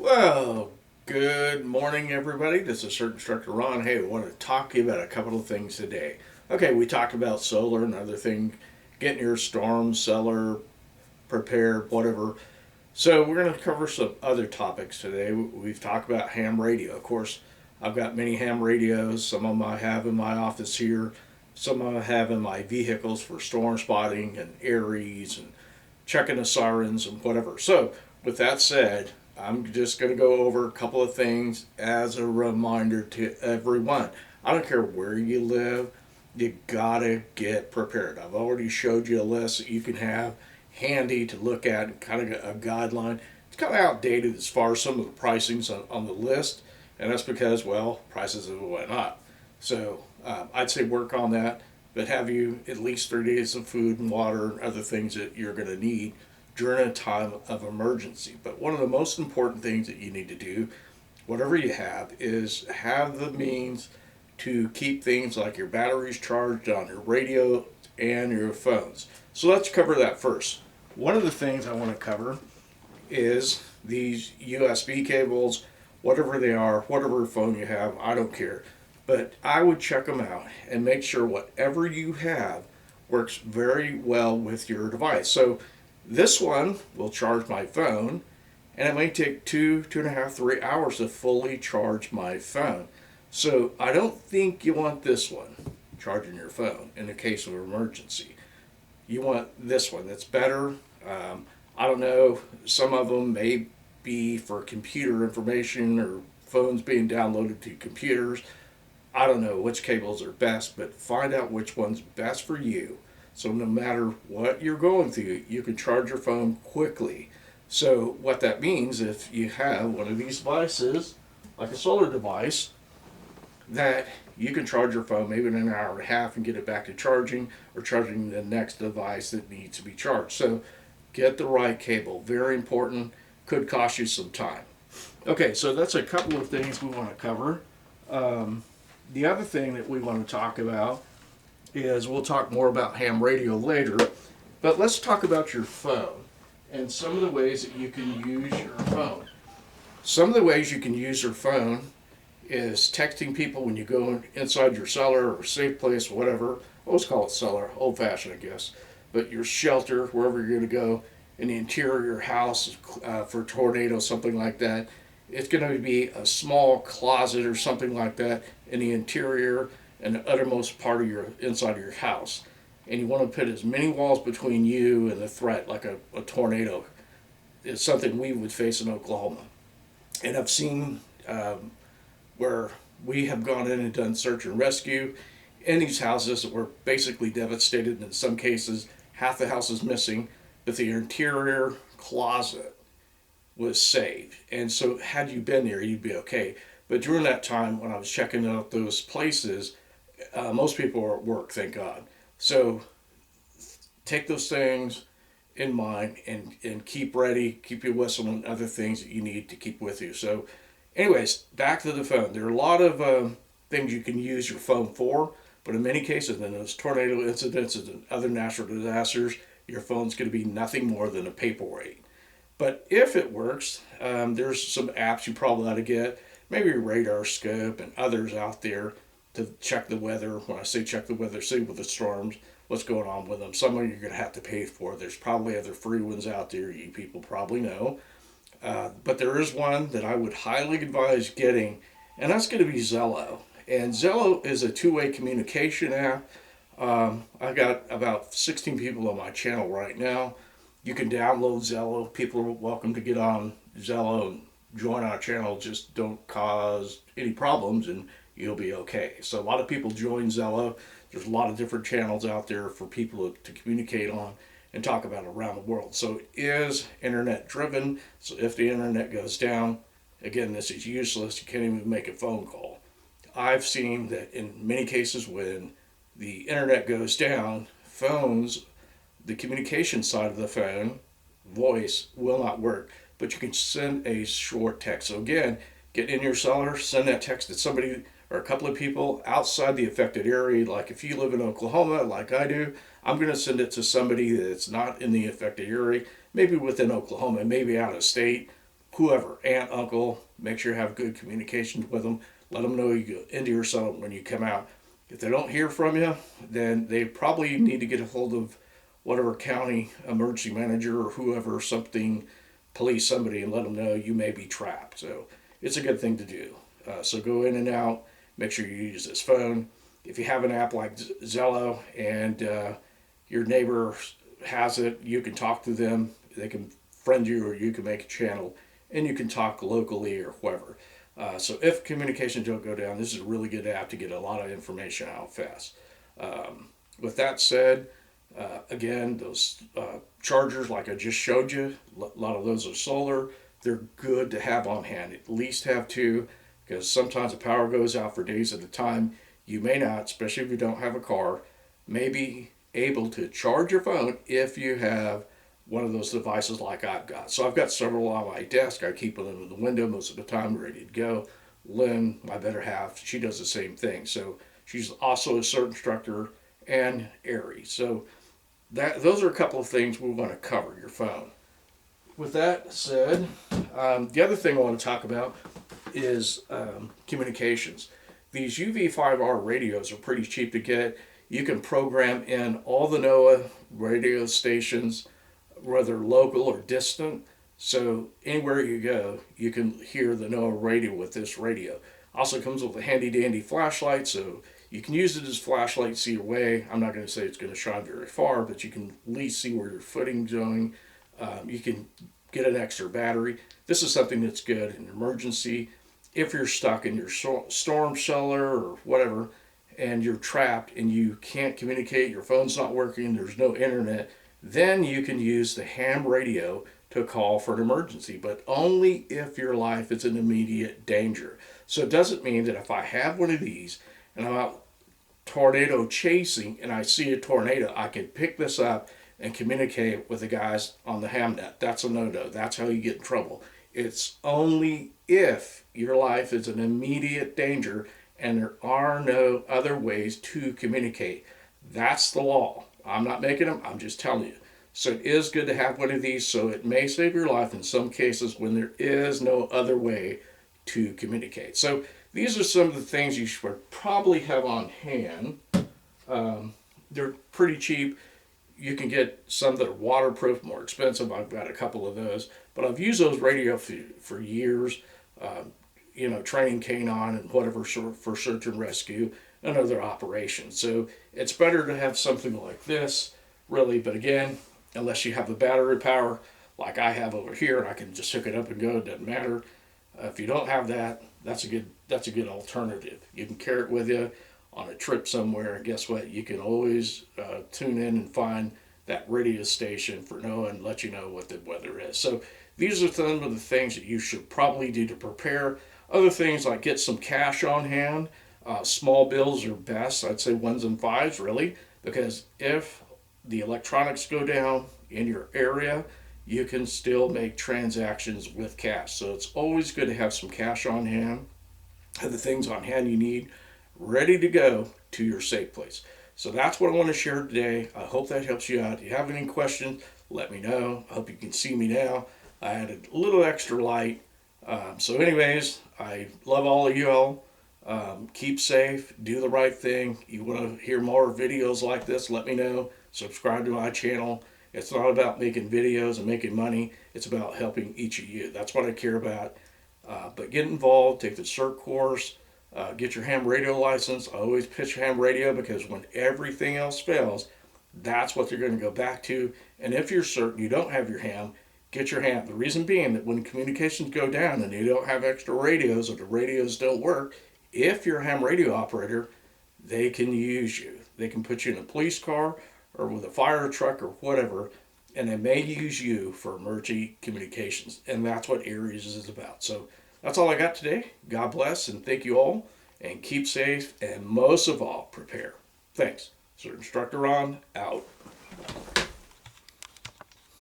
Well, good morning, everybody. This is CERT Instructor Ron. Hey, I want to talk to you about a couple of things today. Okay, we talked about solar and other thing, getting your storm cellar prepared, whatever. So we're going to cover some other topics today. We've talked about ham radio. Of course, I've got many ham radios. Some of them I have in my office here. Some of them I have in my vehicles for storm spotting and ARES and checking the sirens and whatever. So, with that said, I'm just going to go over a couple of things as a reminder to everyone. I don't care where you live, you gotta get prepared. I've already showed you a list that you can have handy to look at and kind of a guideline. It's kind of outdated as far as some of the pricings on the list, and that's because, well, prices have went up. So I'd say work on that, but have you at least 3 days of food and water and other things that you're going to need during a time of emergency. But one of the most important things that you need to do, whatever you have, is have the means to keep things like your batteries charged on your radio and your phones. So let's cover that first. One of the things I want to cover is these USB cables, whatever they are, whatever phone you have, I don't care. But I would check them out and make sure whatever you have works very well with your device. So this one will charge my phone, and it may take 2.5, 3 hours to fully charge my phone. So I don't think you want this one charging your phone in the case of emergency. You want this one that's better. I don't know, some of them may be for computer information or phones being downloaded to computers. I don't know which cables are best, but find out which one's best for you. So no matter what you're going through, you can charge your phone quickly. So what that means, if you have one of these devices, like a solar device, that you can charge your phone maybe in an hour and a half and get it back to charging or charging the next device that needs to be charged. So get the right cable. Very important. Could cost you some time. Okay, so that's a couple of things we want to cover. The other thing that we want to talk about is we'll talk more about ham radio later, but let's talk about your phone and some of the ways that you can use your phone. Some of the ways you can use your phone is texting people when you go inside your cellar or safe place, whatever. I always call it cellar, old fashioned, I guess. But your shelter, wherever you're going to go, in the interior of your house for a tornado, something like that. It's going to be a small closet or something like that in the interior and the uttermost part of your inside of your house. And you want to put as many walls between you and the threat, like a tornado. It's something we would face in Oklahoma. And I've seen where we have gone in and done search and rescue in these houses that were basically devastated. In some cases, half the house is missing, but the interior closet was saved. And so had you been there, you'd be okay. But during that time when I was checking out those places, most people are at work, thank God. So take those things in mind and keep ready, keep your whistle and other things that you need to keep with you. So anyways, back to the phone. There are a lot of things you can use your phone for, but in many cases, in those tornado incidents and other natural disasters, your phone's going to be nothing more than a paperweight. But if it works, there's some apps you probably ought to get, maybe Radar Scope and others out there to check the weather. When I say check the weather, see with the storms, what's going on with them. Some of you are going to have to pay for. There's probably other free ones out there you people probably know. But there is one that I would highly advise getting, and that's going to be Zello. And Zello is a two-way communication app. I've got about 16 people on my channel right now. You can download Zello. People are welcome to get on Zello and join our channel. Just don't cause any problems and you'll be okay. So a lot of people join Zello. There's a lot of different channels out there for people to communicate on and talk about around the world. So it is internet driven. So if the internet goes down, again, this is useless. You can't even make a phone call. I've seen that in many cases when the internet goes down, phones, the communication side of the phone, voice, will not work. But you can send a short text. So again, get in your cellar, send that text to somebody or a couple of people outside the affected area. Like if you live in Oklahoma, like I do, I'm going to send it to somebody that's not in the affected area, maybe within Oklahoma, maybe out of state, whoever, aunt, uncle, make sure you have good communication with them. Let them know you go into your cell when you come out. If they don't hear from you, then they probably need to get a hold of whatever county emergency manager or whoever, something, police, somebody, and let them know you may be trapped. So it's a good thing to do. So go in and out. Make sure you use this phone. If you have an app like Zello and your neighbor has it, you can talk to them. They can friend you, or you can make a channel, and you can talk locally or whoever. So if communications don't go down, this is a really good app to get a lot of information out fast. With that said, again, those chargers, like I just showed you, a lot of those are solar. They're good to have on hand. At least have two, because sometimes the power goes out for days at a time. You may not, especially if you don't have a car, may be able to charge your phone if you have one of those devices like I've got. So I've got several on my desk. I keep them in the window most of the time, ready to go. Lynn, my better half, she does the same thing. So she's also a CERT instructor and ARI. So those are a couple of things we want to cover, your phone. With that said, the other thing I want to talk about is communications. These UV5R radios are pretty cheap to get. You can program in all the NOAA radio stations, whether local or distant. So anywhere you go, you can hear the NOAA radio with this radio. Also comes with a handy dandy flashlight, so you can use it as a flashlight, see your way. I'm not going to say it's going to shine very far, but you can at least see where your footing's going. You can get an extra battery. This is something that's good in an emergency. If you're stuck in your storm cellar or whatever, and you're trapped and you can't communicate, your phone's not working, there's no internet, then you can use the ham radio to call for an emergency, but only if your life is in immediate danger. So it doesn't mean that if I have one of these and I'm out tornado chasing and I see a tornado, I can pick this up and communicate with the guys on the ham net. That's a no-no. That's how you get in trouble. It's only if your life is in immediate danger and there are no other ways to communicate. That's the law. I'm not making them, I'm just telling you. So it is good to have one of these, so it may save your life in some cases when there is no other way to communicate. So these are some of the things you should probably have on hand. They're pretty cheap. You can get some that are waterproof, more expensive. I've got a couple of those, but I've used those radio for years. Training canine and whatever for search and rescue and other operations. So it's better to have something like this, really. But again, unless you have the battery power like I have over here, and I can just hook it up and go, it doesn't matter. If you don't have that, that's a good alternative. You can carry it with you on a trip somewhere, and guess what? You can always tune in and find that radio station for NOAA and let you know what the weather is. So these are some of the things that you should probably do to prepare. Other things like get some cash on hand. Small bills are best. I'd say 1s and 5s, really, because if the electronics go down in your area, you can still make transactions with cash. So it's always good to have some cash on hand, have the things on hand you need, ready to go to your safe place. So that's what I want to share today. I hope that helps you out. If you have any questions, let me know. I hope you can see me now. I added a little extra light. So anyways, I love all of you all. Keep safe, do the right thing. You want to hear more videos like this, let me know. Subscribe to my channel. It's not about making videos and making money. It's about helping each of you. That's what I care about. But get involved, take the CERT course, get your ham radio license. I always pitch ham radio because when everything else fails, that's what they're going to go back to. And if you're certain you don't have your ham, get your ham. The reason being that when communications go down and you don't have extra radios or the radios don't work, if you're a ham radio operator, they can use you. They can put you in a police car or with a fire truck or whatever, and they may use you for emergency communications. And that's what ARIES is about. So that's all I got today. God bless and thank you all, and keep safe, and most of all, prepare. Thanks. CERT Instructor Ron, out.